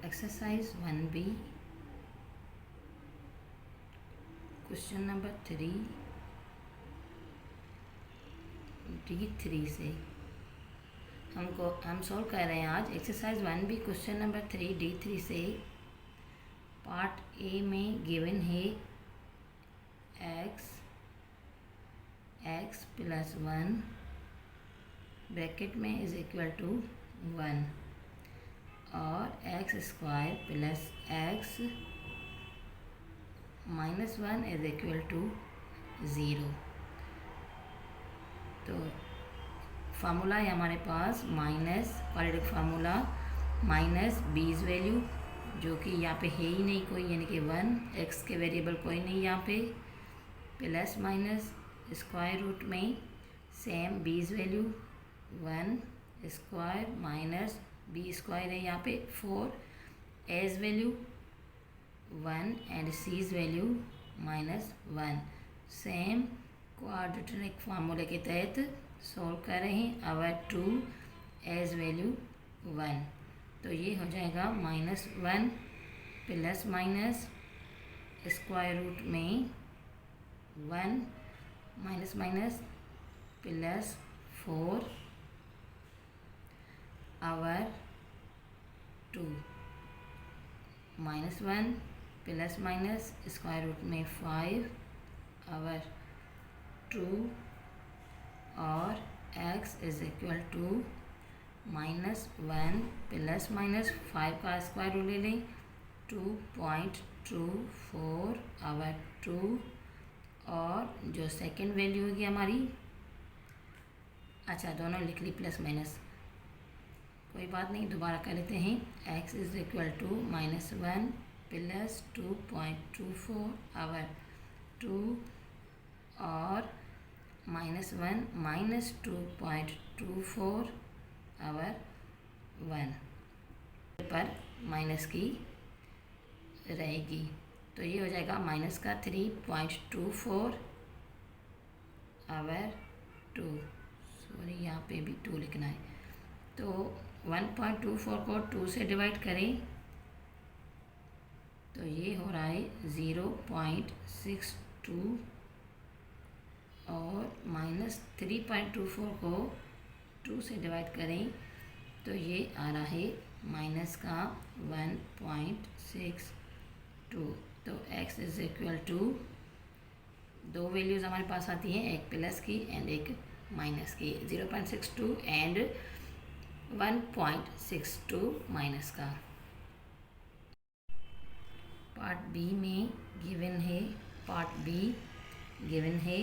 exercise 1b question number 3 D3 से हम solve कर रहे हैं आज exercise 1b question number 3 D3 से। पार्ट ए में गिवन है x प्लस 1 ब्रैकेट में इज इक्वल टू 1 और x square plus x minus 1 is equal to 0। तो फार्मूला है हमारे पास minus quadratic formula minus B's value जो कि यहाँ पे है ही नहीं कोई, यानी कि 1 एक्स के वेरिएबल कोई नहीं यहाँ पे, प्लस माइनस स्क्वायर रूट में same B's value 1 square minus B square है यहाँ पे 4 A's value 1 and C's value -1। Same quadratic फार्मूले के तहत सॉल्व कर रहे हैं। अवर 2 एज वैल्यू 1, तो ये हो जाएगा -1 प्लस माइनस स्क्वायर रूट में 1 minus minus plus 4 over 2 -1 plus minus square root में 5 आवर 2 और x is equal to -1 plus minus 5 का स्क्वायर रूट ले लें 2.24 आवर 2 और जो सेकंड वैल्यू होगी हमारी, अच्छा दोनों लिख ली प्लस माइनस, कोई बात नहीं दोबारा कर लेते हैं। x is equal to -1 plus 2.24 over 2 और -1 माइनस 2.24 आवर 1 पर माइनस की रहेगी, तो ये हो जाएगा माइनस का 3.24 आवर 2, सॉरी यहाँ पे भी 2 लिखना है। तो 1.24 को 2 से डिवाइड करें तो ये हो रहा है 0.62 और -3.24 को 2 से डिवाइड करें तो ये आ रहा है माइनस का 1.62। तो x इज इक्वल टू दो वैल्यूज़ हमारे पास आती हैं, एक प्लस की एंड एक माइनस की, 0.62 एंड 1.62 माइनस का। पार्ट बी में गिवन है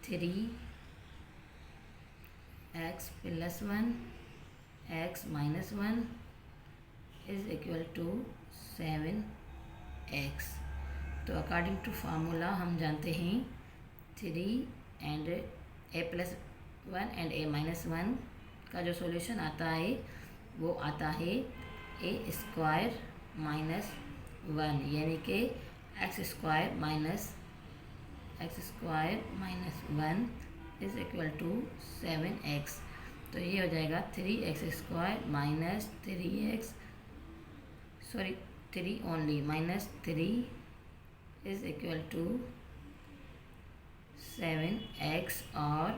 3x plus 1 x minus 1 is equal to 7x। तो अकॉर्डिंग टू फार्मूला हम जानते हैं 3 and a plus 1 and a minus 1 का जो सॉल्यूशन आता है वो आता है a स्क्वायर माइनस 1, यानी कि x square minus 1 is equal to 7x। तो ये हो जाएगा 3x square minus 3x, sorry 3 only, -3 is equal to 7x और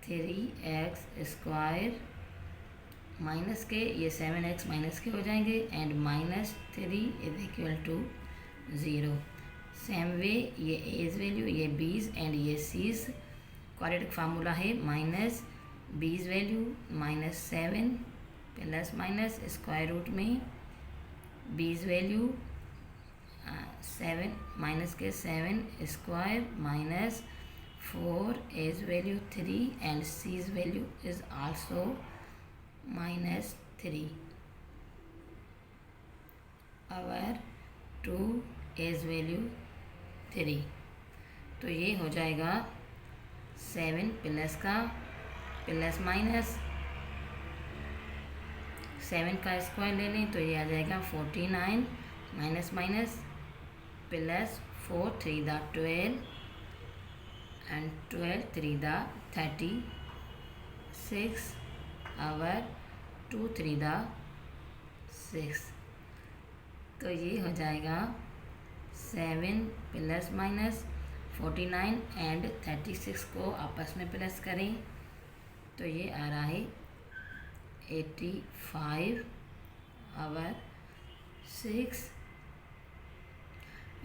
3x स्क्वायर माइनस के ये 7x माइनस के हो जाएंगे and -3 is equal to 0। Same way ये एज वैल्यू, ये बीज एंड ये सीज, क्वाड्रेटिक फार्मूला है minus B's value -7 plus minus square root में बीज वैल्यू 7 माइनस के 7 square minus 4 A's value 3 and C's value is also -3 over 2 A's value 3। तो ये हो जाएगा 7 प्लस का प्लस माइनस 7 का स्क्वायर ले लें तो ये आ जाएगा 49 माइनस माइनस प्लस 4 3 दा 12 एंड 12 3 दा 36 आवर 2 3 दा 6 तो ये हो जाएगा 7 प्लस माइनस 49 एंड 36 को आपस में प्लस करें तो ये आ रहा है 85 और 6।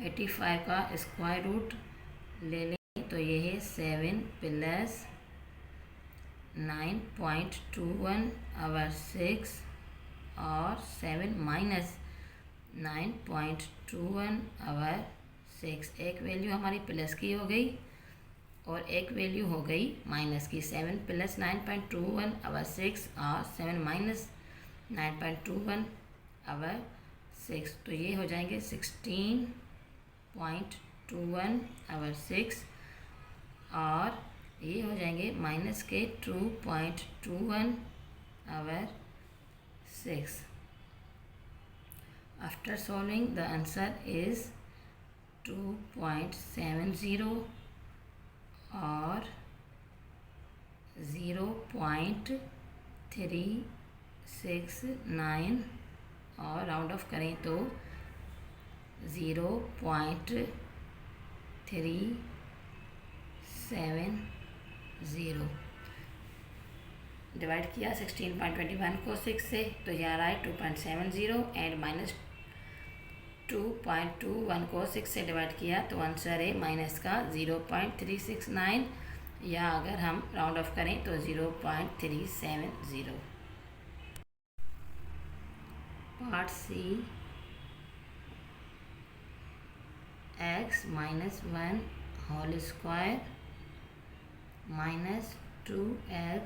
85 का स्क्वायर रूट ले लें तो ये है 7 प्लस 9.21 और 6 और 7 माइनस 9.21 और 6। एक वैल्यू हमारी प्लस की हो गई और एक वैल्यू हो गई माइनस की। 7 प्लस 9.21 और 6 और 7 माइनस 9.21 और 6 तो ये हो जाएंगे 16.21 और 6 और ये हो जाएंगे माइनस के 2.21 और 6। After solving the answer is 2.70 और 0.369 और राउंड ऑफ करें तो 0.370। डिवाइड किया 16.21 को 6 से तो ये आ रहा है 2.70 एंड माइनस 2.21 को 6 से डिवाइड किया तो आंसर है माइनस का 0.369 या अगर हम राउंड ऑफ करें तो 0.370। Part C x minus 1 whole square minus 2x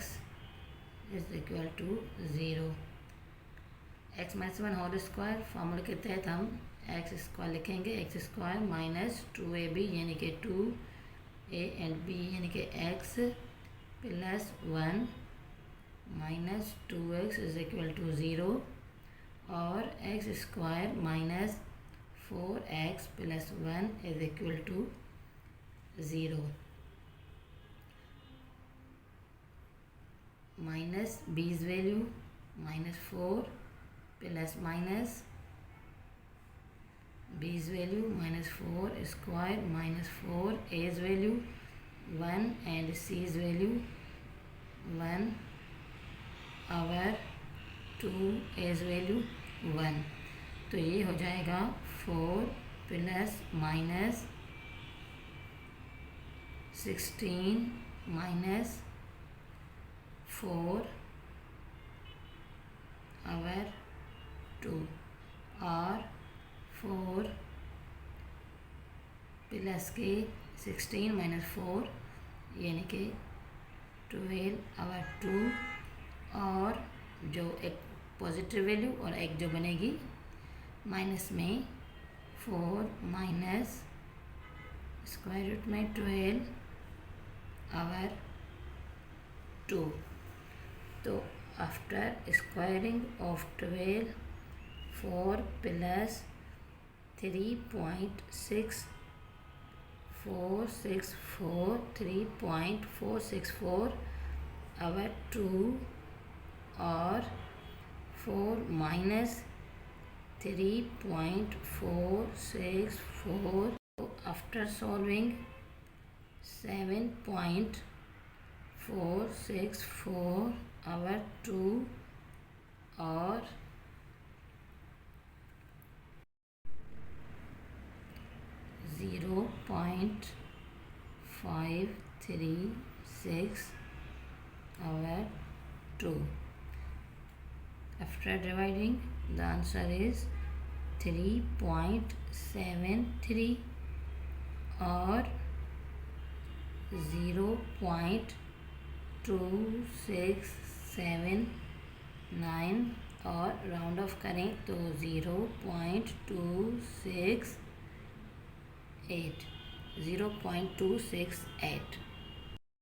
is equal to 0। x minus 1 whole square formula के तहत हम एक्स स्क्वायर लिखेंगे। एक्स स्क्वायर माइनस 2ab यानी कि 2a एंड b यानी कि x plus 1 minus 2x is equal to 0 और x square minus 4x plus 1 is equal to 0। Minus B's value minus 4 plus minus B's value minus 4 square minus 4 A's value 1 and C's value 1 और 2 A's value 1 तो ये हो जाएगा 4 plus minus 16 minus 4 और 2 और 4 plus के 16 minus 4 यानी कि 12 और 2 और जो एक पॉजिटिव वैल्यू और एक जो बनेगी माइनस में 4 माइनस स्क्वायर रूट में 12 और 2 तो आफ्टर स्क्वायरिंग ऑफ 12 4 प्लस 3.6464 3.464 और 2 और 4 माइनस 3.464 आफ्टर सॉल्विंग 7.464 और 2 और 0.536 और 2. After dividing, the answer is 3.73 और 0.2679 और राउंड ऑफ करें तो 0.268.